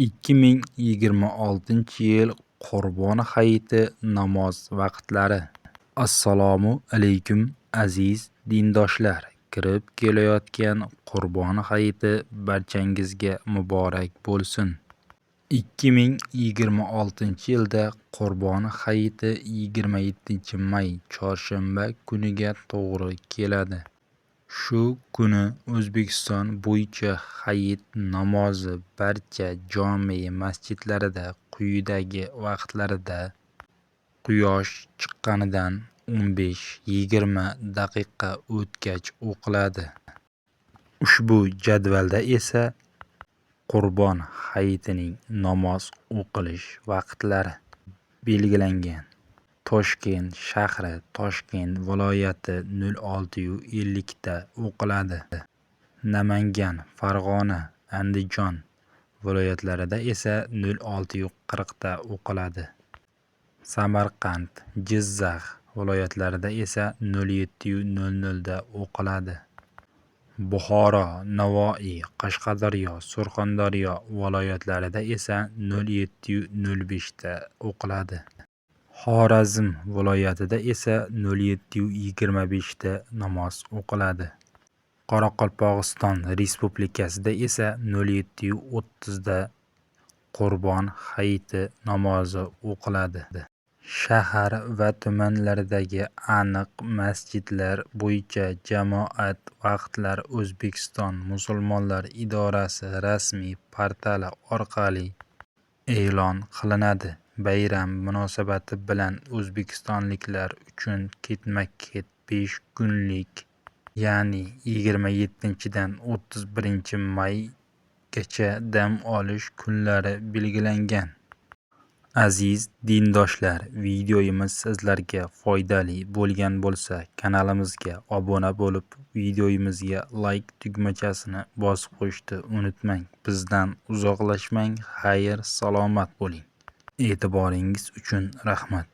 2026-yil Qurbon hayiti namoz vaqtlari. Assalomu alaykum aziz dindoshlar. Kirib kelayotgan Qurbon hayiti barchangizga muborak bo'lsin. 2026-yilda Qurbon hayiti 27-may chorshanba kuniga to'g'ri keladi. Shu kuni O'zbekiston bo'yicha hayit namozi barcha jome masjidlarida quyidagi vaqtlarda quyosh chiqqanidan 15-20 daqiqa o'tgach o'qiladi. Ushbu jadvalda esa Qurbon hayitining namoz o'qilish vaqtlari belgilangan. Toshkent shahri, Toshkent viloyati 06:50 da o'qiladi. Namangan, Farg'ona, Andijon viloyatlarida esa 06:40 da o'qiladi. Samarqand, Jizzax viloyatlarida esa 07:00 da o'qiladi. Buxoro, Navoiy, Qashqadaryo, Surxondaryo viloyatlarida esa 07:05 da o'qiladi. Xorazm viloyatida esa 07:25 da namoz o'qiladi. Qoraqalpog'iston Respublikasida esa 07:30 da Qurbon hayiti namozi o'qiladi. Shahar va tumanlardagi aniq masjidlar bo'yicha jamoat vaqtlari O'zbekiston musulmonlar idorasi rasmiy portali orqali e'lon qilinadi. Bayram munosabati bilan o'zbekistonliklar uchun ketma-ket 5 kunlik, ya'ni 27dan 31-maygacha dam olish kunlari belgilangan. Aziz dindoshlar, videomiz sizlarga foydali bo'lgan bo'lsa, kanalimizga obuna bo'lib, videomizga like tugmachasini bosib qo'yishni unutmang. Bizdan uzoqlashmang. Xayr, salomat bo'ling. E'tiboringiz uchun rahmat.